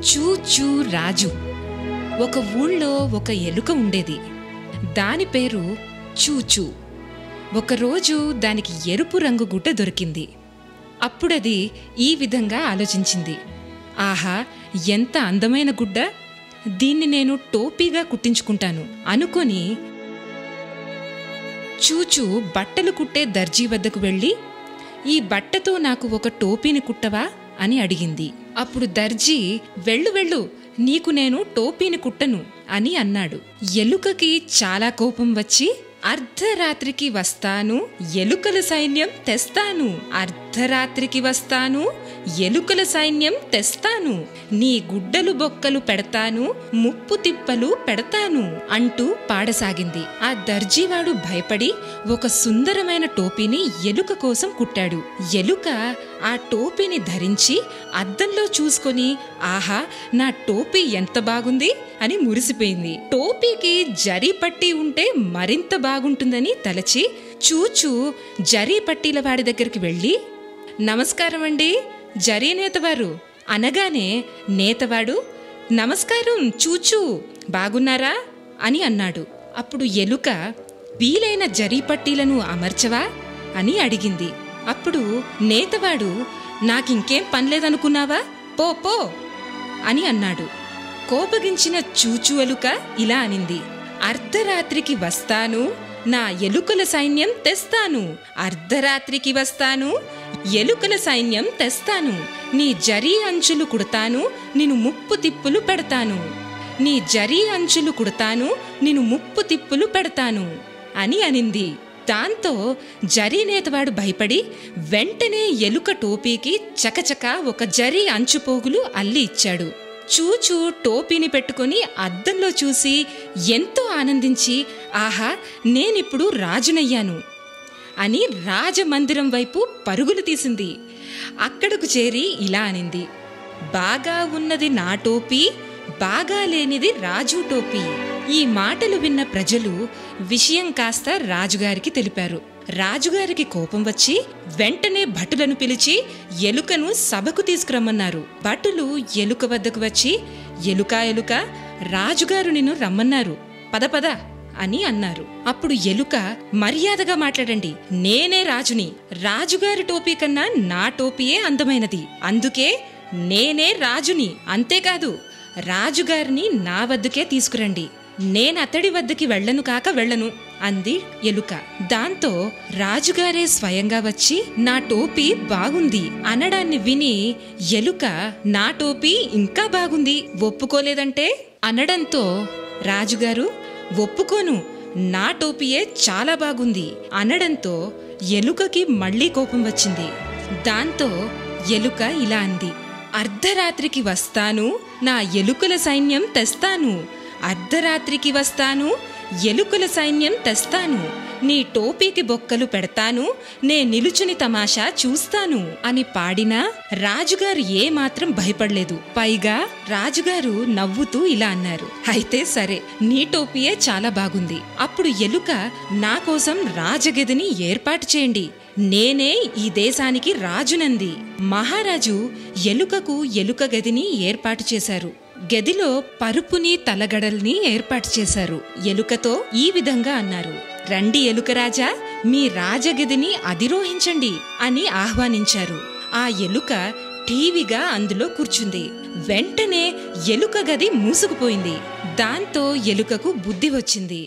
చూచూ రాజు. ఒక ఊళ్ళో ఒక ఎలుక ఉండేది. దాని పేరు చూచూ. ఒకరోజు దానికి ఎరుపు రంగు గుడ్డ దొరికింది. అప్పుడది ఈ విధంగా ఆలోచించింది, ఆహా, ఎంత అందమైన గుడ్డ, దీన్ని నేను టోపీగా కుట్టించుకుంటాను అనుకొని చూచూ బట్టలు కుట్టే దర్జీ వద్దకు వెళ్ళి, ఈ బట్టతో నాకు ఒక టోపీని కుట్టవా అని అడిగింది. అప్పుడు దర్జీ, వెళ్ళు వెళ్ళు, నీకు నేను టోపీని కుట్టను అని అన్నాడు. ఎలుకకి చాలా కోపం వచ్చి, అర్ధరాత్రికి వస్తాను, ఎలుకల సైన్యం తెస్తాను, అర్ధరాత్రికి వస్తాను, ఎలుకల సైన్యం తెస్తాను, నీ గుడ్డలు బొక్కలు పెడతాను, ముప్పు తిప్పలు పెడతాను అంటూ పాడసాగింది. ఆ దర్జీవాడు భయపడి ఒక సుందరమైన టోపీని ఎలుక కోసం కుట్టాడు. ఎలుక ఆ టోపీని ధరించి అద్దంలో చూసుకొని, ఆహా, నా టోపీ ఎంత బాగుంది అని మురిసిపోయింది. టోపీకి జరీ పట్టీ ఉంటే మరింత బాగుంటుందని తలచి చూచూ జరీ పట్టీల వాడి దగ్గరికి వెళ్ళి, నమస్కారం అండి, జరీ నేతవారు అనగానే నేతవాడు, నమస్కారం చూచూ, బాగున్నారా అని అన్నాడు. అప్పుడు ఎలుక, వీలైన జరీ పట్టీలను అమర్చవా అని అడిగింది. అప్పుడు నేతవాడు, నాకింకేం పనిలేదనుకున్నావా, పో పో అని అన్నాడు. కోపగించిన చూచూ ఎలుక ఇలా అనింది, అర్ధరాత్రికి వస్తాను, నా ఎలుకల సైన్యం తెస్తాను, అర్ధరాత్రికి వస్తాను, ఎలుకల సైన్యం తెస్తాను, నీ జరీ అంచులు కుడతాను, నిన్ను ముప్పు తిప్పులు పెడతాను, నీ జరీ అంచులు కుడతాను, నిన్ను ముప్పు తిప్పులు పెడతాను అని అనింది. దాంతో జరీ నేతవాడు భయపడి వెంటనే ఎలుక టోపీకి చకచకా ఒక జరీ అంచుపోగులు అల్లి ఇచ్చాడు. చూచూ టోపీని పెట్టుకుని అద్దంలో చూసి ఎంతో ఆనందించి, ఆహా, నేనిప్పుడు రాజునయ్యాను అని రాజమందిరం వైపు పరుగులు తీసింది. అక్కడకు చేరి ఇలా అనింది, బాగా ఉన్నది నా టోపీ, బాగా లేనిది రాజు టోపీ. ఈ మాటలు విన్న ప్రజలు విషయం కాస్త రాజుగారికి తెలిపారు. రాజుగారికి కోపం వచ్చి వెంటనే భటులను పిలిచి ఎలుకను సభకు తీసుకురమ్మన్నారు. భటులు ఎలుక వద్దకు వచ్చి, ఎలుక ఎలుక, రాజుగారు నిన్ను రమ్మన్నారు, పద పద అని అన్నారు. అప్పుడు ఎలుక, మర్యాదగా మాట్లాడండి, నేనే రాజుని, రాజుగారి టోపీ కన్నా నా టోపీయే అందమైనది, అందుకే నేనే రాజుని, అంతేకాదు రాజుగారిని నా వద్దకే తీసుకురండి, నేనతడి వద్దకి వెళ్లను కాక వెళ్లను అంది ఎలుక. దాంతో రాజుగారే స్వయంగా వచ్చి నా టోపీ బాగుంది అనడాన్ని విని ఎలుక, నా టోపీ ఇంకా బాగుంది, ఒప్పుకోలేదంటే అనడంతో రాజుగారు, ఒప్పుకోను, నా టోపీయే చాలా బాగుంది అనడంతో ఎలుకకి మళ్లీ కోపం వచ్చింది. దాంతో ఎలుక ఇలా అంది, అర్ధరాత్రికి వస్తాను, నా ఎలుకల సైన్యం తెస్తాను, అర్ధరాత్రికి వస్తాను, ఎలుకల సైన్యం తెస్తాను, నీ టోపీకి బొక్కలు పెడతాను, నే నిలుచుని తమాషా చూస్తాను అని పాడినా రాజుగారు ఏమాత్రం భయపడలేదు. పైగా రాజుగారు నవ్వుతూ ఇలా అన్నారు, అయితే సరే, నీ టోపీయే చాలా బాగుంది. అప్పుడు ఎలుక, నా కోసం రాజగదిని ఏర్పాటు చేయండి, నేనే ఈ దేశానికి రాజునంది. మహారాజు ఎలుకకు ఎలుక గదిని ఏర్పాటు చేశారు. గదిలో పరుపుని తలగడల్ని ఏర్పాటు చేశారు. ఎలుకతో ఈ విధంగా అన్నారు, రండి ఎలుకరాజా, మీ రాజగదిని అధిరోహించండి అని ఆహ్వానించారు. ఆ ఎలుక టీవీగా అందులో కూర్చుంది. వెంటనే ఎలుక గది మూసుకుపోయింది. దాంతో ఎలుకకు బుద్ధి వచ్చింది.